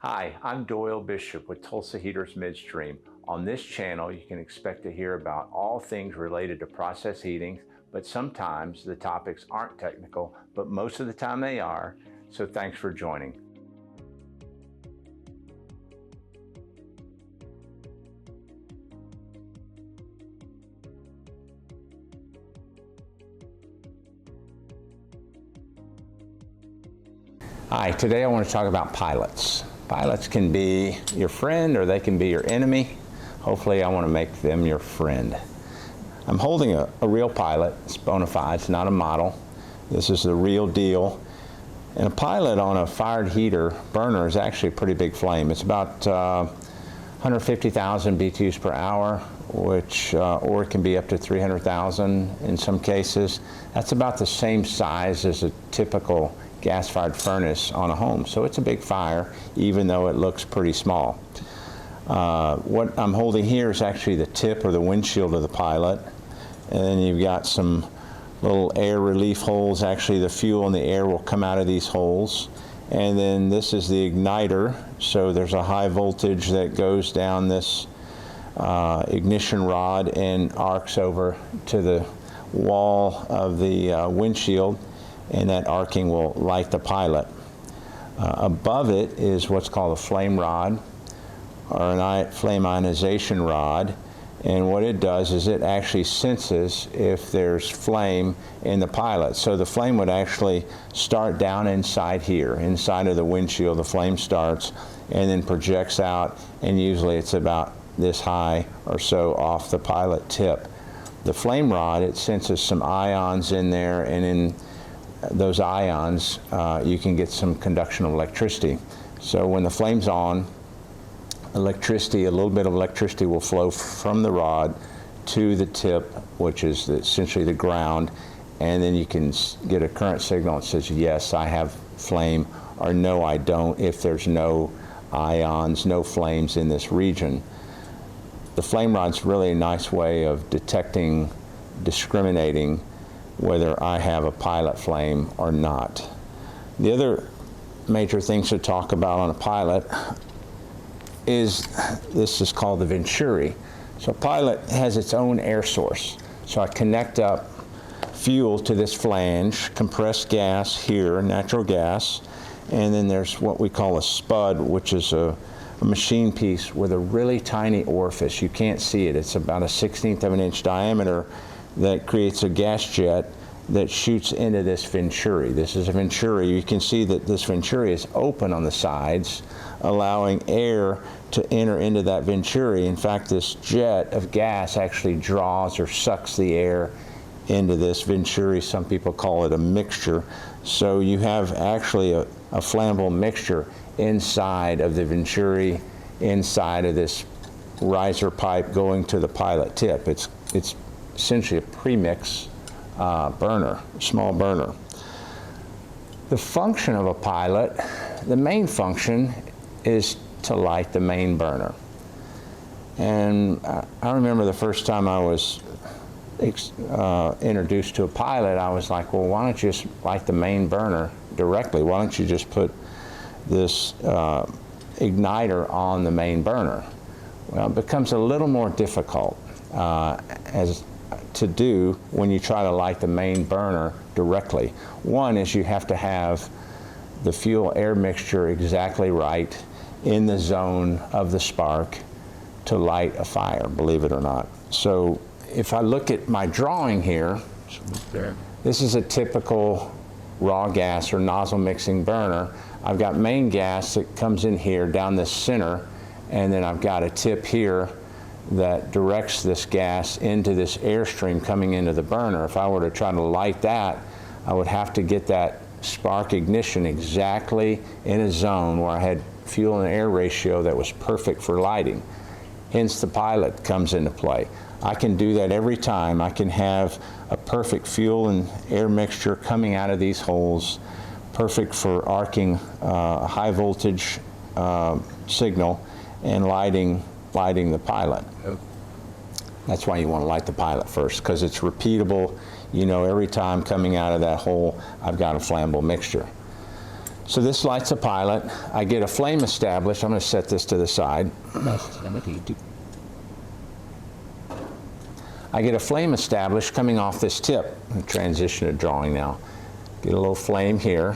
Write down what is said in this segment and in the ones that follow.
Hi, I'm Doyle Bishop with Tulsa Heaters Midstream. On this channel, you can expect to hear about all things related to process heating, but sometimes the topics aren't technical, but most of the time they are, so thanks for joining. Hi, today I want to talk about pilots. Pilots can be your friend or they can be your enemy. Hopefully I want to make them your friend. I'm holding a real pilot. It's bona fide. It's not a model. This is the real deal. And a pilot on a fired heater burner is actually a pretty big flame. It's about 150,000 BTUs per hour, which or it can be up to 300,000 in some cases. That's about the same size as a typical gas-fired furnace on a home. So it's a big fire, even though it looks pretty small. What I'm holding here is actually the tip or the windshield of the pilot. And then you've got some little air relief holes. Actually, the fuel and the air will come out of these holes. And then this is the igniter. So there's a high voltage that goes down this ignition rod and arcs over to the wall of the windshield, and that arcing will light the pilot. Above it is what's called a flame rod, or a flame ionization rod, and what it does is it actually senses if there's flame in the pilot. So the flame would actually start down inside here, inside of the windshield. The flame starts and then projects out, and usually it's about this high or so off the pilot tip. The flame rod, it senses some ions in there, and in those ions you can get some conduction of electricity. So when the flame's on, electricity, a little bit of electricity will flow from the rod to the tip, which is essentially the ground, and then you can get a current signal that says, yes, I have flame, or no, I don't, if there's no ions, no flames in this region. The flame rod's really a nice way of detecting, discriminating whether I have a pilot flame or not. The other major things to talk about on a pilot is, this is called the venturi. So a pilot has its own air source. So I connect up fuel to this flange, compressed gas here, natural gas, and then there's what we call a spud, which is a machine piece with a really tiny orifice. You can't see it. It's about a 1/16 of an inch diameter that creates a gas jet that shoots into this venturi. This is a venturi. You can see that this venturi is open on the sides, allowing air to enter into that venturi. In fact, this jet of gas actually draws or sucks the air into this venturi. Some people call it a mixture. So you have actually a flammable mixture inside of the venturi, inside of this riser pipe going to the pilot tip. It's essentially a premix burner, small burner. The function of a pilot, the main function is to light the main burner. And I remember the first time I was introduced to a pilot, I was like, well, why don't you just light the main burner directly? Why don't you just put this igniter on the main burner? Well, it becomes a little more difficult to do when you try to light the main burner directly. One is you have to have the fuel air mixture exactly right in the zone of the spark to light a fire, believe it or not. So if I look at my drawing here, this is a typical raw gas or nozzle mixing burner. I've got main gas that comes in here down the center, and then I've got a tip here that directs this gas into this airstream coming into the burner. If I were to try to light that, I would have to get that spark ignition exactly in a zone where I had fuel and air ratio that was perfect for lighting. Hence the pilot comes into play. I can do that every time. I can have a perfect fuel and air mixture coming out of these holes, perfect for arcing a high voltage signal and lighting the pilot. That's why you want to light the pilot first, because it's repeatable. You know, every time coming out of that hole, I've got a flammable mixture. So this lights a pilot. I get a flame established. I'm going to set this to the side. I get a flame established coming off this tip. I'm going to transition to drawing now. Get a little flame here.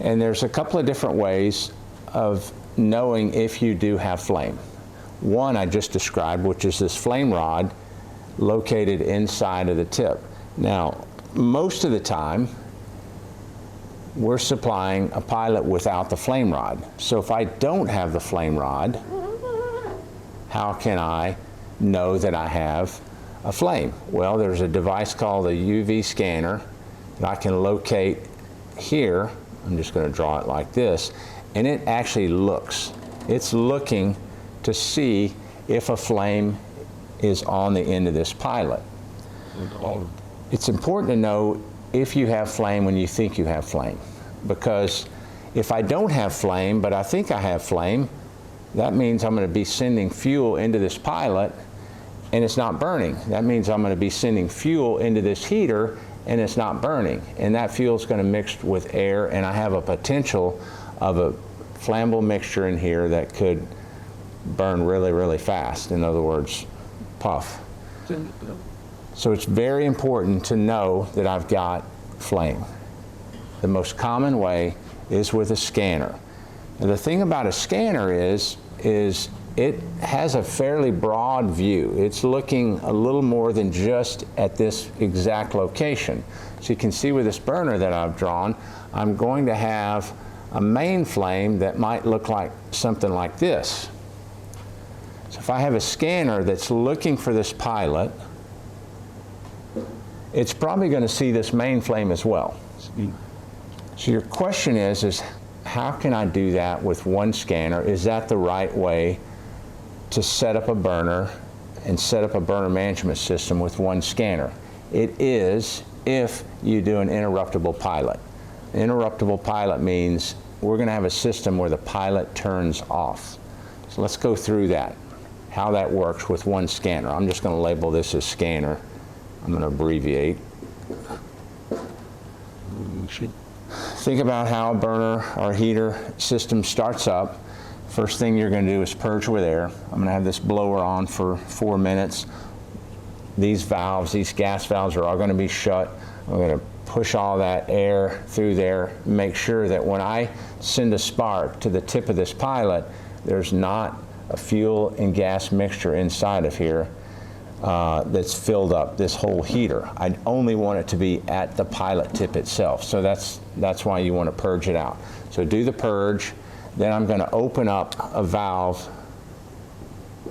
And there's a couple of different ways of knowing if you do have flame. One I just described, which is this flame rod located inside of the tip. Now, most of the time, we're supplying a pilot without the flame rod. So if I don't have the flame rod, how can I know that I have a flame? Well, there's a device called a UV scanner that I can locate here. I'm just going to draw it like this, and it actually looks. It's looking to see if a flame is on the end of this pilot. It's important to know if you have flame when you think you have flame, because if I don't have flame but I think I have flame, that means I'm going to be sending fuel into this pilot and it's not burning. That means I'm going to be sending fuel into this heater and it's not burning, and that fuel is going to mix with air, and I have a potential of a flammable mixture in here that could burn really, really fast. In other words, puff. So it's very important to know that I've got flame. The most common way is with a scanner. And the thing about a scanner is it has a fairly broad view. It's looking a little more than just at this exact location. So you can see with this burner that I've drawn, I'm going to have a main flame that might look like something like this. So if I have a scanner that's looking for this pilot, it's probably going to see this main flame as well. So your question is how can I do that with one scanner? Is that the right way to set up a burner and set up a burner management system with one scanner? It is if you do an interruptible pilot. An interruptible pilot means we're going to have a system where the pilot turns off. So let's go through that, how that works with one scanner. I'm just going to label this as scanner. I'm going to abbreviate. Think about how a burner or heater system starts up. First thing you're going to do is purge with air. I'm going to have this blower on for 4 minutes. These valves, these gas valves are all going to be shut. I'm going to push all that air through there, make sure that when I send a spark to the tip of this pilot, there's not a fuel and gas mixture inside of here that's filled up this whole heater. I only want it to be at the pilot tip itself. So that's why you want to purge it out. So do the purge. Then I'm going to open up a valve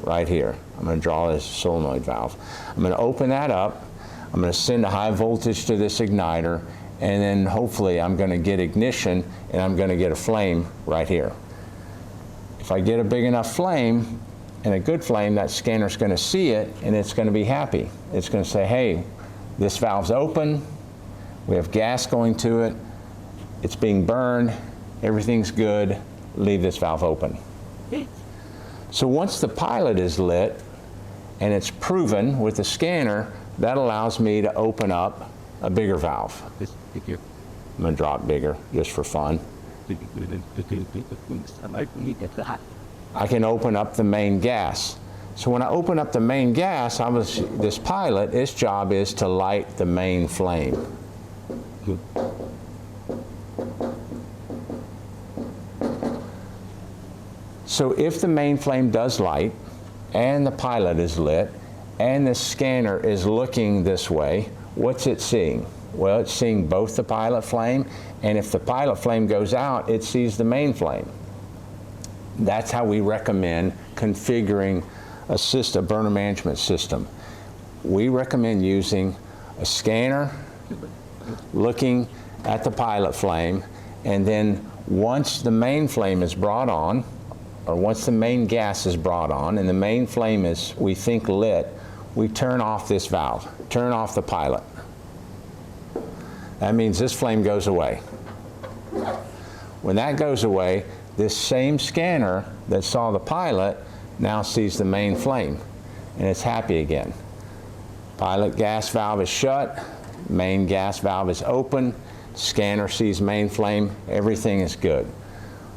right here. I'm going to draw this solenoid valve. I'm going to open that up. I'm going to send a high voltage to this igniter, and then hopefully I'm going to get ignition and I'm going to get a flame right here. If I get a big enough flame and a good flame, that scanner's going to see it and it's going to be happy. It's going to say, hey, this valve's open, we have gas going to it, it's being burned, everything's good, leave this valve open. So once the pilot is lit and it's proven with the scanner, that allows me to open up a bigger valve. I'm going to draw it bigger just for fun. I can open up the main gas. So when I open up the main gas, this pilot, its job is to light the main flame. So if the main flame does light, and the pilot is lit, and the scanner is looking this way, what's it seeing? Well, it's seeing both the pilot flame, and if the pilot flame goes out, it sees the main flame. That's how we recommend configuring a burner management system. We recommend using a scanner, looking at the pilot flame, and then once the main flame is brought on, or once the main gas is brought on and the main flame is, we think, lit, we turn off this valve, turn off the pilot. That means this flame goes away. When that goes away, this same scanner that saw the pilot now sees the main flame, and it's happy again. Pilot gas valve is shut, main gas valve is open, scanner sees main flame, everything is good.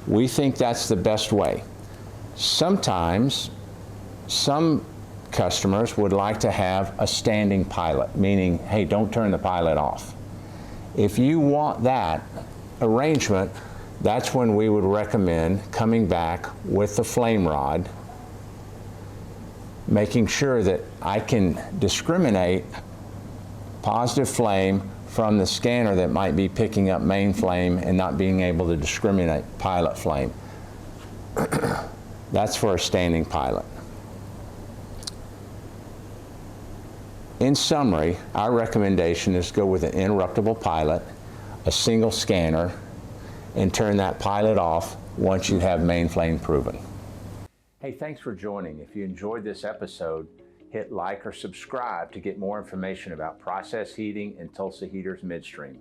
We think that's the best way. Sometimes, some customers would like to have a standing pilot, meaning, hey, don't turn the pilot off. If you want that arrangement, that's when we would recommend coming back with the flame rod, making sure that I can discriminate positive flame from the scanner that might be picking up main flame and not being able to discriminate pilot flame. That's for a standing pilot. In summary, our recommendation is to go with an interruptible pilot, a single scanner, and turn that pilot off once you have main flame proven. Hey, thanks for joining. If you enjoyed this episode, hit like or subscribe to get more information about process heating and Tulsa Heaters Midstream.